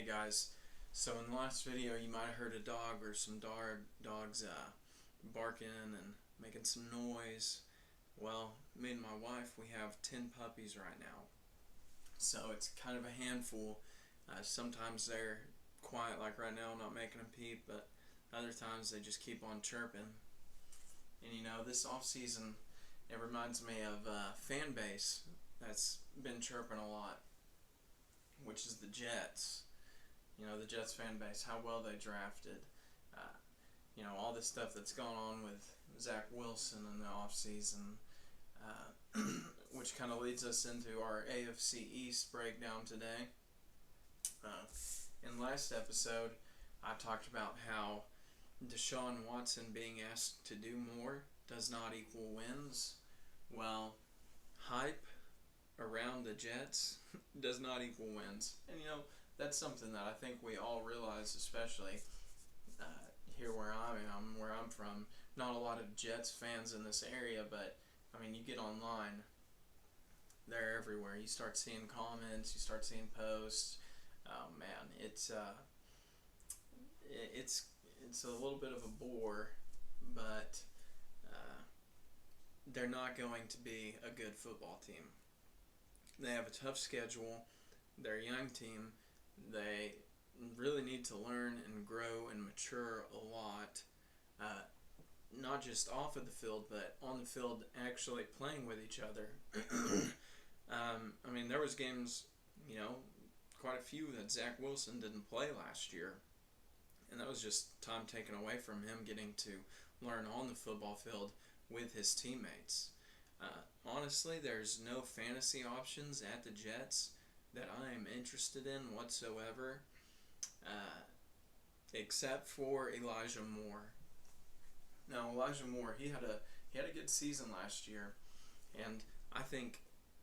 Hey guys, so in the last video you might have heard a dog or some dogs barking and making some noise. Well, me and my wife, we have 10 puppies right now, so it's kind of a handful. Sometimes they're quiet like right now, not making a peep, but other times they just keep on chirping. And this off season, it reminds me of a fan base that's been chirping a lot, which is the Jets. The Jets fan base, how well they drafted. All this stuff that's gone on with Zach Wilson in the offseason, which kind of leads us into our AFC East breakdown today. In last episode, I talked about how Deshaun Watson being asked to do more does not equal wins. Well, hype around the Jets does not equal wins. And that's something that I think we all realize, especially here where I'm from. Not a lot of Jets fans in this area, but you get online, they're everywhere. You start seeing comments, you start seeing posts. Oh man, it's a little bit of a bore, but they're not going to be a good football team. They have a tough schedule. They're a young team. They really need to learn and grow and mature a lot, not just off of the field, but on the field actually playing with each other. There was games, quite a few that Zach Wilson didn't play last year, and that was just time taken away from him getting to learn on the football field with his teammates. Honestly, there's no fantasy options at the Jets that I am interested in whatsoever, except for Elijah Moore. Now, Elijah Moore, he had a good season last year, and I think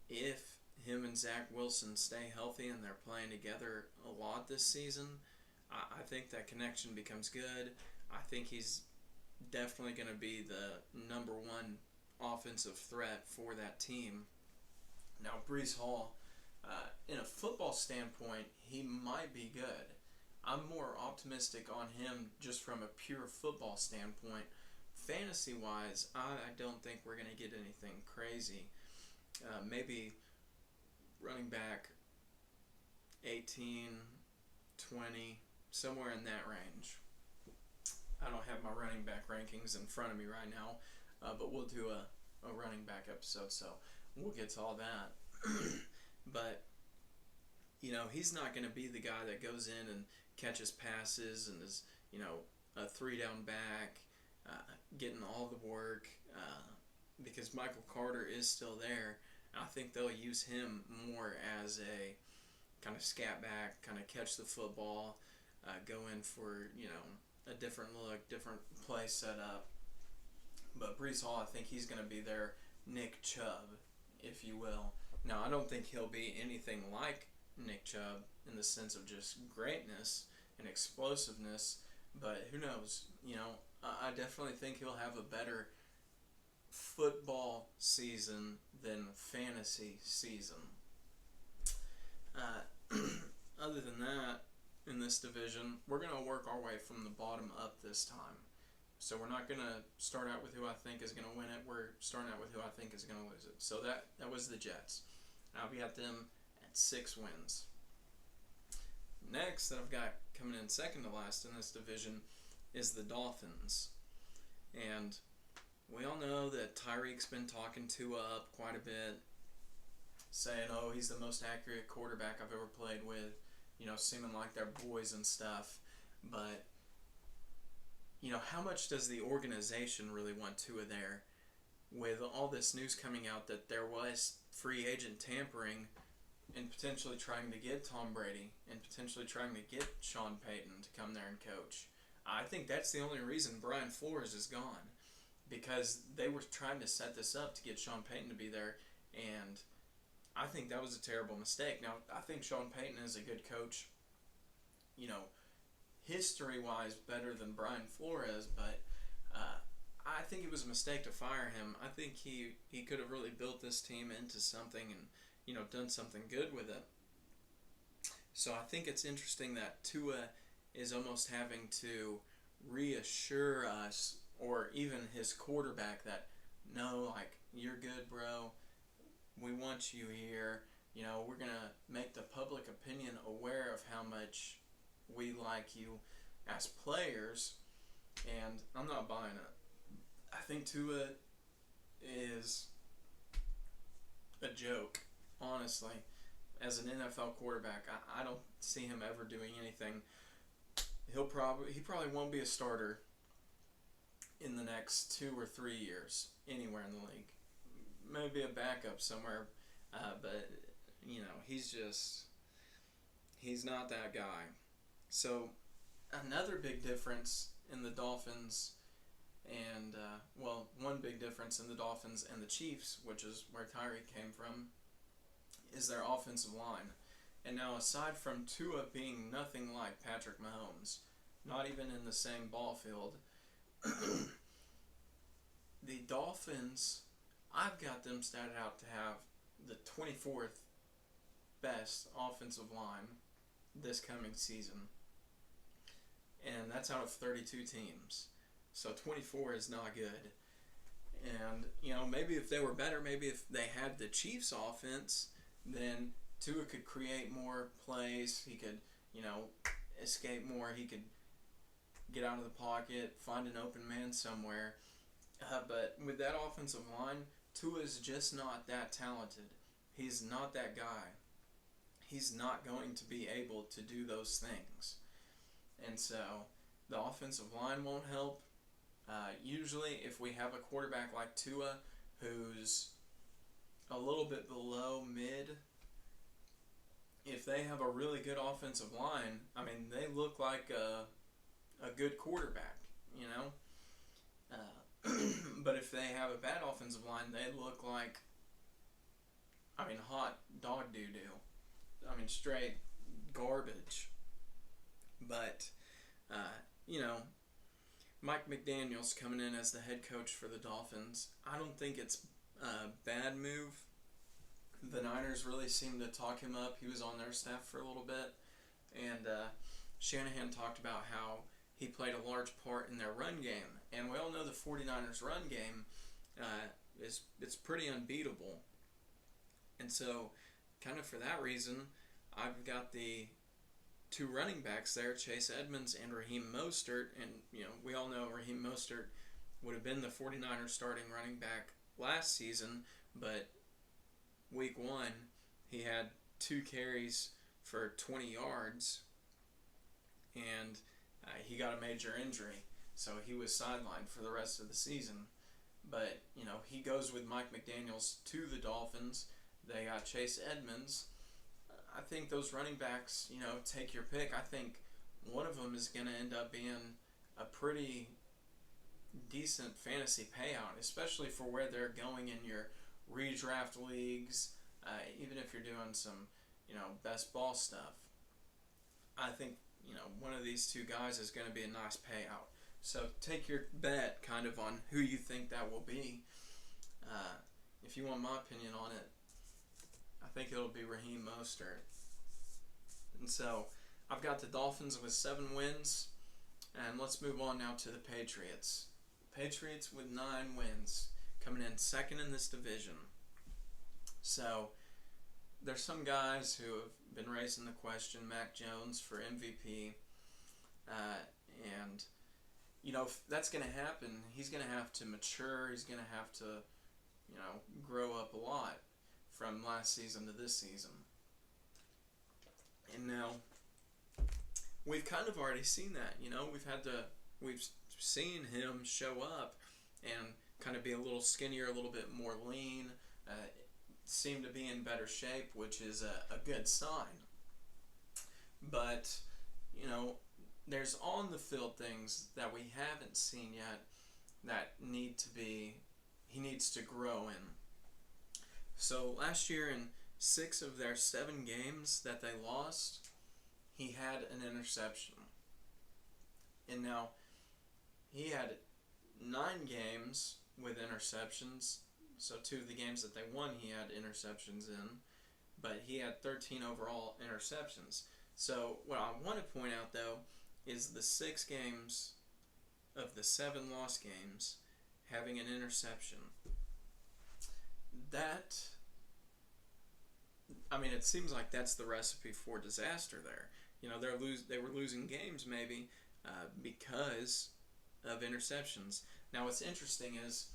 if him and Zach Wilson stay healthy and they're playing together a lot this season, I think that connection becomes good. I think he's definitely going to be the number one offensive threat for that team. Now, Breece Hall, in a football standpoint, he might be good. I'm more optimistic on him just from a pure football standpoint. Fantasy-wise, I don't think we're going to get anything crazy. Maybe running back 18, 20, somewhere in that range. I don't have my running back rankings in front of me right now, but we'll do a running back episode, so we'll get to all that. But he's not going to be the guy that goes in and catches passes and is a 3-down back, getting all the work, because Michael Carter is still there. I think they'll use him more as a kind of scat back, kind of catch the football, go in for a different look, different play setup. But Breece Hall, I think he's going to be their Nick Chubb, if you will. Now, I don't think he'll be anything like Nick Chubb in the sense of just greatness and explosiveness, but who knows? I definitely think he'll have a better football season than fantasy season. Other than that, in this division, we're going to work our way from the bottom up this time. So we're not going to start out with who I think is going to win it. We're starting out with who I think is going to lose it. So that was the Jets. I've got them at 6 wins. Next that I've got coming in second to last in this division is the Dolphins. And we all know that Tyreek's been talking Tua up quite a bit, saying, oh, he's the most accurate quarterback I've ever played with, seeming like they're boys and stuff. But how much does the organization really want Tua there? With all this news coming out that there was free agent tampering and potentially trying to get Tom Brady and potentially trying to get Sean Payton to come there and coach. I think that's the only reason Brian Flores is gone, because they were trying to set this up to get Sean Payton to be there, and I think that was a terrible mistake. Now, I think Sean Payton is a good coach, history-wise better than Brian Flores, but I think it was a mistake to fire him. I think he could have really built this team into something and done something good with it. So I think it's interesting that Tua is almost having to reassure us, or even his quarterback, that no, like, you're good, bro. We want you here. We're going to make the public opinion aware of how much we like you as players. And I'm not buying it. I think Tua is a joke, honestly. As an NFL quarterback, I don't see him ever doing anything. He probably won't be a starter in the next 2 or 3 years anywhere in the league. Maybe a backup somewhere, but he's not that guy. So another big difference in the Dolphins, and one big difference in the Dolphins and the Chiefs, which is where Tyreek came from, is their offensive line. And now, aside from Tua being nothing like Patrick Mahomes, not even in the same ball field, the Dolphins, I've got them statted out to have the 24th best offensive line this coming season. And that's out of 32 teams. So 24 is not good. And, maybe if they were better, maybe if they had the Chiefs offense, then Tua could create more plays. He could, escape more. He could get out of the pocket, find an open man somewhere. But with that offensive line, Tua is just not that talented. He's not that guy. He's not going to be able to do those things. And so the offensive line won't help. Usually, if we have a quarterback like Tua who's a little bit below mid, if they have a really good offensive line, they look like a good quarterback, But if they have a bad offensive line, they look like, hot dog doo-doo. Straight garbage. But, Mike McDaniel's coming in as the head coach for the Dolphins. I don't think it's a bad move. The Niners really seemed to talk him up. He was on their staff for a little bit. And Shanahan talked about how he played a large part in their run game. And we all know the 49ers run game it's pretty unbeatable. And so, kind of for that reason, I've got the two running backs there, Chase Edmonds and Raheem Mostert. And, we all know Raheem Mostert would have been the 49ers starting running back last season, but week 1, he had 2 carries for 20 yards, and he got a major injury, so he was sidelined for the rest of the season. But, he goes with Mike McDaniels to the Dolphins. They got Chase Edmonds. I think those running backs, take your pick. I think one of them is going to end up being a pretty decent fantasy payout, especially for where they're going in your redraft leagues, even if you're doing some, best ball stuff. I think, one of these two guys is going to be a nice payout. So take your bet kind of on who you think that will be. If you want my opinion on it, I think it'll be Raheem Mostert. And so I've got the Dolphins with 7 wins. And let's move on now to the Patriots. Patriots with 9 wins, coming in second in this division. So there's some guys who have been raising the question, Mac Jones for MVP. And, if that's going to happen, he's going to have to mature. He's going to have to, grow up a lot from last season to this season. And now, we've kind of already seen that, we've seen him show up and kind of be a little skinnier, a little bit more lean, seem to be in better shape, which is a good sign. But, there's on the field things that we haven't seen yet that he needs to grow in. So last year in 6 of their 7 games that they lost, he had an interception. And now he had 9 games with interceptions. So 2 of the games that they won, he had interceptions in. But he had 13 overall interceptions. So what I want to point out though is the 6 games of the 7 lost games having an interception. That, I mean, it seems like that's the recipe for disaster there. You know, they were losing games maybe because of interceptions. Now, what's interesting is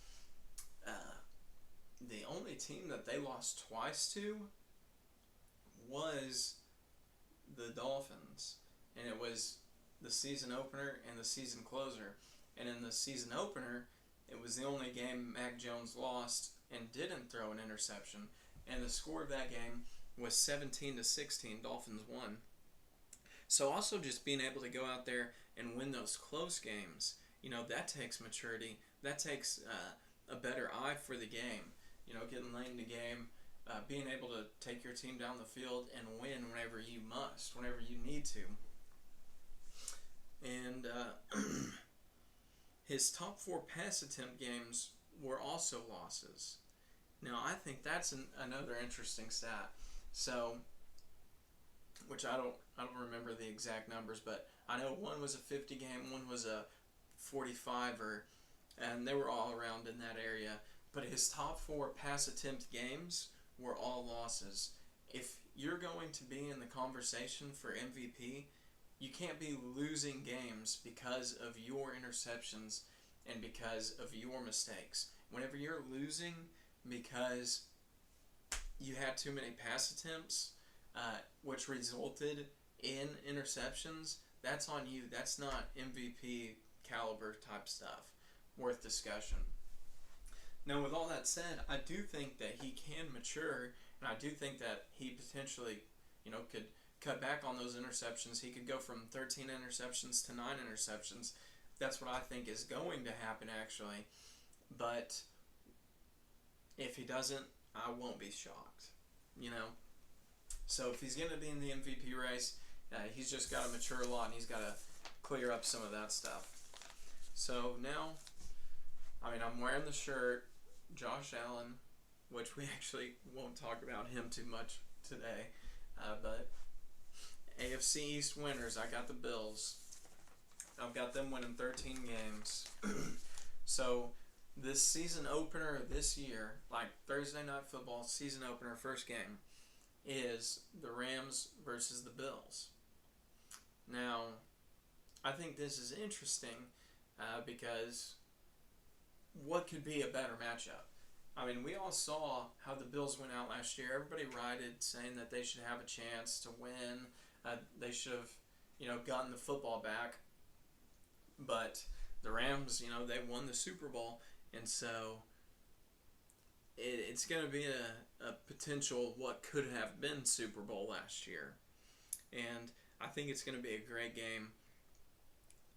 the only team that they lost twice to was the Dolphins, and it was the season opener and the season closer. And in the season opener, it was the only game Mac Jones lost and didn't throw an interception, and the score of that game was 17-16. Dolphins won. So also just being able to go out there and win those close games, you know, that takes maturity. That takes a better eye for the game. You know, getting late in the game, being able to take your team down the field and win whenever you must, whenever you need to. And his top 4 pass attempt games were also losses. Now, I think that's another interesting stat. So, which I don't remember the exact numbers, but I know one was a 50 game, one was a 45er, and they were all around in that area. But his top 4 pass attempt games were all losses. If you're going to be in the conversation for MVP, you can't be losing games because of your interceptions and because of your mistakes. Whenever you're losing because you had too many pass attempts, which resulted in interceptions, that's on you. That's not MVP caliber type stuff worth discussion. Now, with all that said, I do think that he can mature, and I do think that he potentially, you know, could cut back on those interceptions. He could go from 13 interceptions to 9 interceptions. That's what I think is going to happen, actually. But if he doesn't, I won't be shocked, you know. So if he's going to be in the MVP race, he's just got to mature a lot, and he's got to clear up some of that stuff. So now, I mean, I'm wearing the shirt, Josh Allen, which we actually won't talk about him too much today, but AFC East winners, I got the Bills. I've got them winning 13 games. So this season opener this year, like Thursday Night Football season opener, first game, is the Rams versus the Bills. Now, I think this is interesting because what could be a better matchup? I mean, we all saw how the Bills went out last year. Everybody rioted saying that they should have a chance to win. They should have, you know, gotten the football back. But the Rams, you know, they won the Super Bowl. And so it's going to be a potential what could have been Super Bowl last year. And I think it's going to be a great game.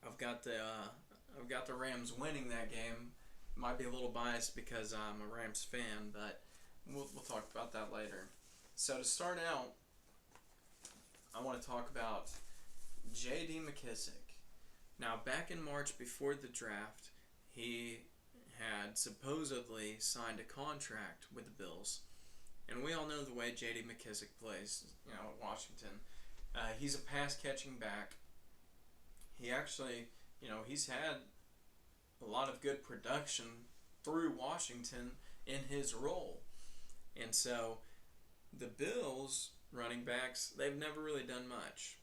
I've got the Rams winning that game. Might be a little biased because I'm a Rams fan, but we'll talk about that later. So to start out, I want to talk about J.D. Mckissick. Now, back in March before the draft, he had supposedly signed a contract with the Bills. And we all know the way J.D. Mckissick plays, you know, at Washington. He's a pass-catching back. He actually, you know, he's had a lot of good production through Washington in his role. And so the Bills running backs, they've never really done much.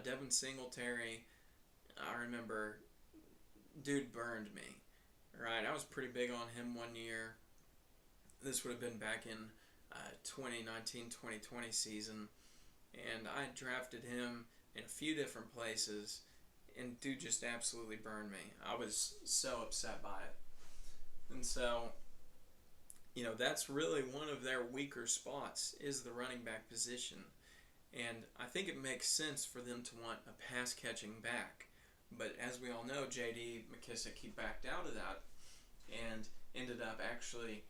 Devin Singletary, I remember, dude burned me. Right, I was pretty big on him one year. This would have been back in 2019-2020 season. And I drafted him in a few different places. And dude just absolutely burned me. I was so upset by it. And so, you know, that's really one of their weaker spots is the running back position. And I think it makes sense for them to want a pass-catching back. But as we all know, J.D. Mckissick, he backed out of that and ended up actually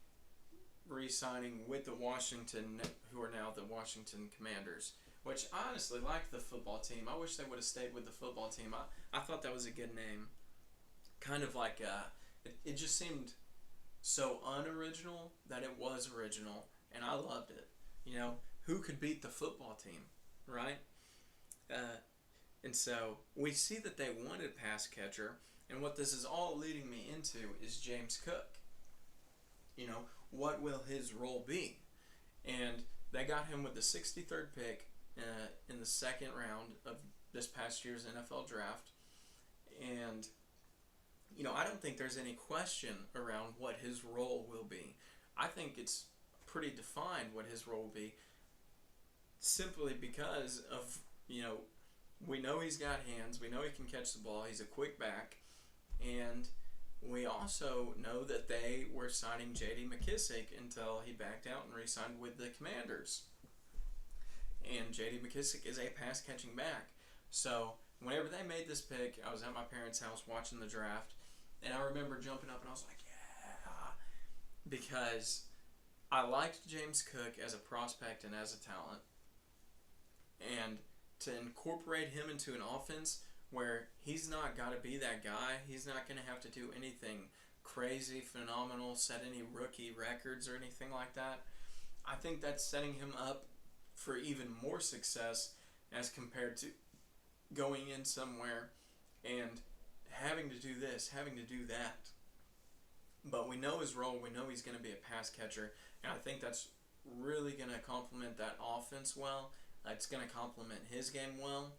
re-signing with the Washington, who are now the Washington Commanders. Which I honestly like the football team. I wish they would have stayed with the football team. I thought that was a good name. Kind of like, it just seemed so unoriginal that it was original. And I loved it. You know, who could beat the football team, right? And so we see that they wanted a pass catcher, and what this is all leading me into is James Cook. What will his role be? And they got him with the 63rd pick in the second round of this past year's NFL draft. And, I don't think there's any question around what his role will be. I think it's pretty defined what his role will be, simply because of, we know he's got hands, we know he can catch the ball, he's a quick back, and we also know that they were signing J.D. Mckissick until he backed out and re-signed with the Commanders. And J.D. Mckissick is a pass-catching back. So whenever they made this pick, I was at my parents' house watching the draft, and I remember jumping up and I was like, yeah, because I liked James Cook as a prospect and as a talent. And to incorporate him into an offense where he's not got to be that guy, he's not going to have to do anything crazy, phenomenal, set any rookie records or anything like that, I think that's setting him up for even more success as compared to going in somewhere and having to do this, having to do that. But we know his role, we know he's going to be a pass catcher, and I think that's really going to complement that offense well. It's going to complement his game well,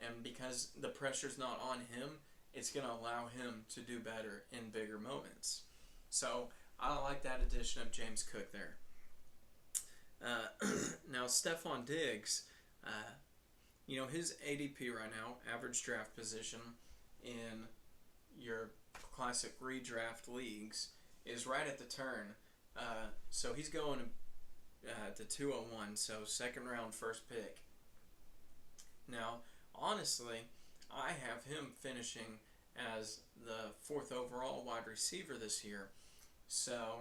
and because the pressure's not on him, it's going to allow him to do better in bigger moments. So I like that addition of James Cook there. Now, Stefan Diggs, his ADP right now, average draft position in your classic redraft leagues, is right at the turn. So he's going to 201, so second round, first pick. Now, honestly, I have him finishing as the 4th overall wide receiver this year. So,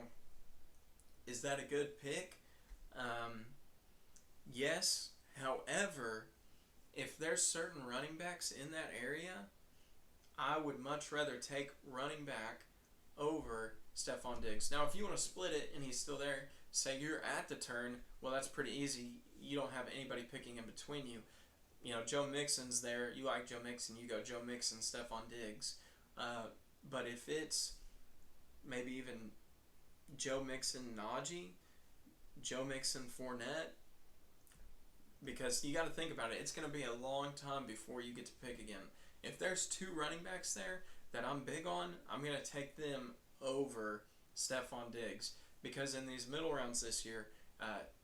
is that a good pick? Yes. However, if there's certain running backs in that area, I would much rather take running back over Stefan Diggs. Now, if you want to split it and he's still there, say you're at the turn, well, that's pretty easy. You don't have anybody picking in between you. Joe Mixon's there. You like Joe Mixon, you go Joe Mixon, Stefan Diggs. But if it's maybe even Joe Mixon, Najee, Joe Mixon, Fournette, because you got to think about it, it's going to be a long time before you get to pick again. If there's 2 running backs there that I'm big on, I'm going to take them over Stefan Diggs, because in these middle rounds this year,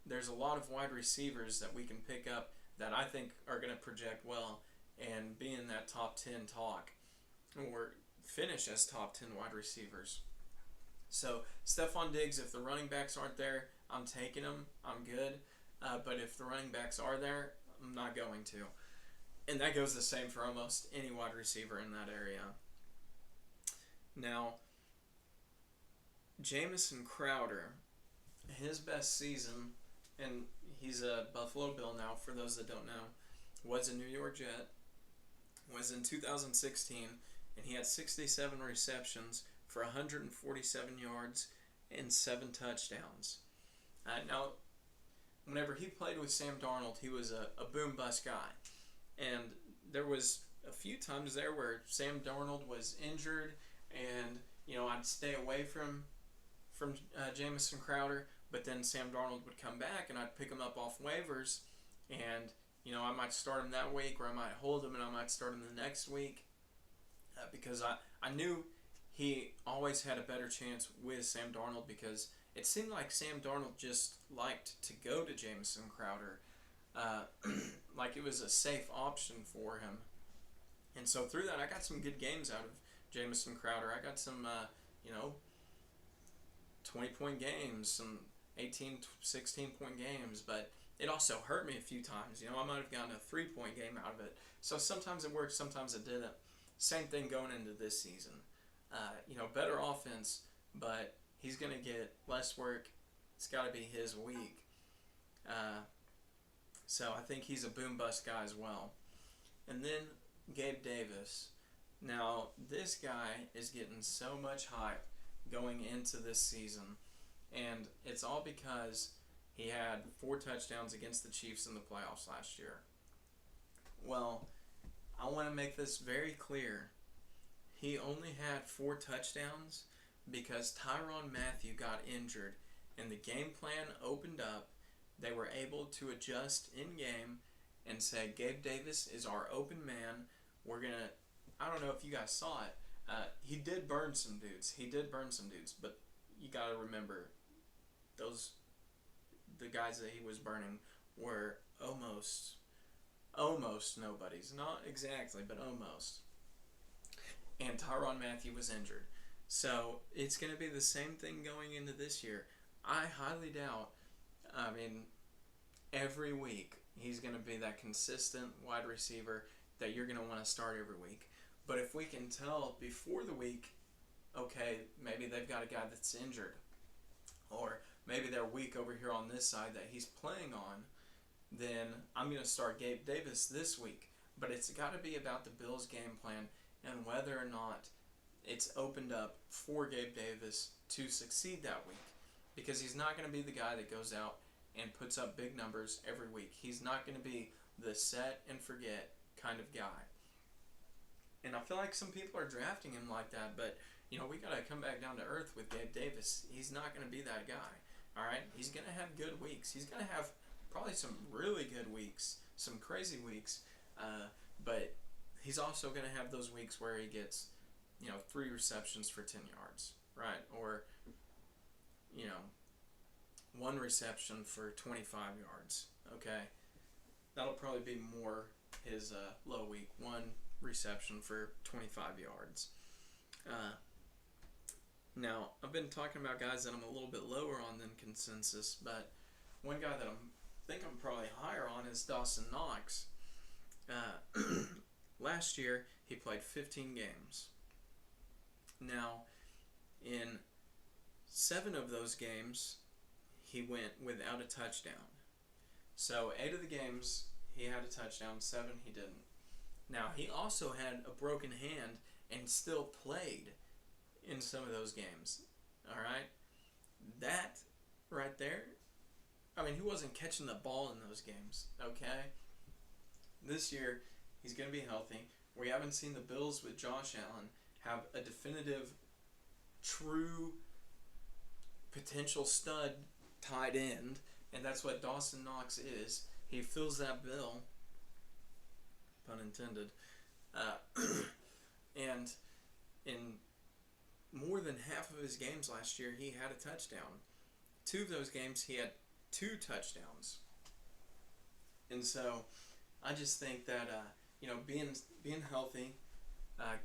there's a lot of wide receivers that we can pick up that I think are going to project well and be in that top 10 talk or finish as top 10 wide receivers. So Stefan Diggs, if the running backs aren't there, I'm taking them. I'm good. But if the running backs are there, I'm not going to. And that goes the same for almost any wide receiver in that area. Now, Jamison Crowder, his best season, and he's a Buffalo Bill now, for those that don't know, was a New York Jet, was in 2016, and he had 67 receptions for 147 yards and 7 touchdowns. Now, whenever he played with Sam Darnold, he was a boom-bust guy. And there was a few times there where Sam Darnold was injured, and I'd stay away from Jamison Crowder, but then Sam Darnold would come back, and I'd pick him up off waivers, and I might start him that week, or I might hold him and I might start him the next week, because I knew he always had a better chance with Sam Darnold, because it seemed like Sam Darnold just liked to go to Jamison Crowder, like it was a safe option for him. And so through that, I got some good games out of Jamison Crowder. I got some, 20-point games, some 18, 16-point games, but it also hurt me a few times. I might have gotten a 3-point game out of it. So sometimes it worked, sometimes it didn't. Same thing going into this season. Better offense, but he's going to get less work. It's got to be his week. So I think he's a boom-bust guy as well. And then Gabe Davis. Now, this guy is getting so much hype going into this season, and it's all because he had 4 touchdowns against the Chiefs in the playoffs last year. Well, I want to make this very clear. He only had 4 touchdowns because Tyrann Mathieu got injured and the game plan opened up. They were able to adjust in game and say, Gabe Davis is our open man. We're going to, I don't know if you guys saw it. He did burn some dudes. But you got to remember, the guys that he was burning were almost nobodies. Not exactly, but almost. And Tyrann Mathieu was injured. So it's going to be the same thing going into this year. I highly doubt, every week he's going to be that consistent wide receiver that you're going to want to start every week. But if we can tell before the week, okay, maybe they've got a guy that's injured, or maybe they're weak over here on this side that he's playing on, then I'm going to start Gabe Davis this week. But it's got to be about the Bills' game plan and whether or not it's opened up for Gabe Davis to succeed that week. Because he's not going to be the guy that goes out and puts up big numbers every week. He's not going to be the set and forget kind of guy. And I feel like some people are drafting him like that, but we got to come back down to earth with Gabe Davis. He's not going to be that guy. All right? He's going to have good weeks. He's going to have probably some really good weeks, some crazy weeks, but he's also going to have those weeks where he gets 3 receptions for 10 yards, right? Or 1 reception for 25 yards, okay? That'll probably be more his low week, 1 reception for 25 yards. Now, I've been talking about guys that I'm a little bit lower on than consensus, but one guy that I think I'm probably higher on is Dawson Knox. Last year, he played 15 games. Now, in 7 of those games, he went without a touchdown. So 8 of the games, he had a touchdown. 7, he didn't. Now, he also had a broken hand and still played in some of those games. All right? That right there, he wasn't catching the ball in those games, okay? This year, he's going to be healthy. We haven't seen the Bills with Josh Allen have a definitive, true, potential stud tight end, and that's what Dawson Knox is. He fills that bill, pun intended, and in more than half of his games last year, he had a touchdown. 2 of those games, he had 2 touchdowns. And so, I just think that, being healthy,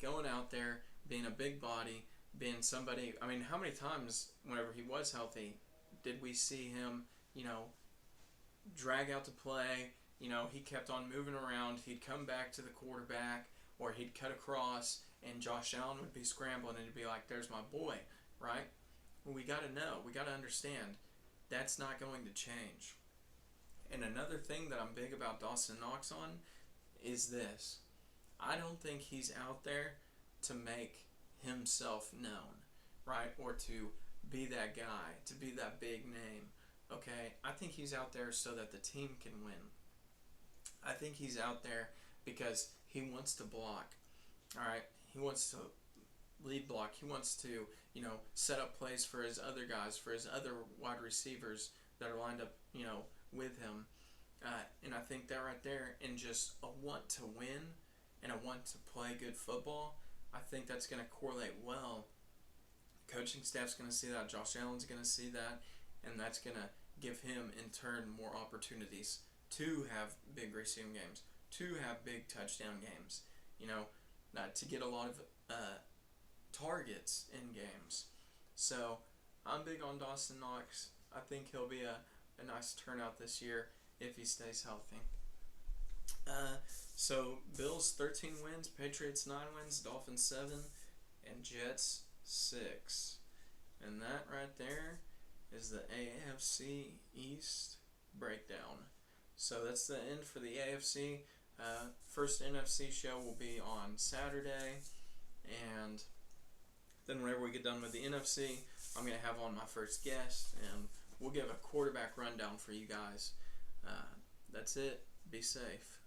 going out there, being a big body, being somebody, how many times, whenever he was healthy, did we see him, drag out to play? He kept on moving around. He'd come back to the quarterback, or he'd cut across, and Josh Allen would be scrambling, and he'd be like, there's my boy, right? Well, we got to know. We got to understand. That's not going to change. And another thing that I'm big about Dawson Knox on is this. I don't think he's out there to make himself known, right? Or to be that guy, to be that big name, okay? I think he's out there so that the team can win. I think he's out there because he wants to block, all right? He wants to lead block. He wants to, set up plays for his other guys, for his other wide receivers that are lined up, with him. And I think that right there, and just a want to win and a want to play good football, I think that's going to correlate well. Coaching staff's going to see that. Josh Allen's going to see that. And that's going to give him, in turn, more opportunities to have big receiving games, to have big touchdown games, to get a lot of targets in games. So I'm big on Dawson Knox. I think he'll be a nice turnout this year if he stays healthy. So Bills 13 wins, Patriots 9 wins, Dolphins 7, and Jets 6. And that right there is the AFC East breakdown. So that's the end for the AFC. First NFC show will be on Saturday, and then whenever we get done with the NFC, I'm going to have on my first guest, and we'll give a quarterback rundown for you guys. That's it. Be safe.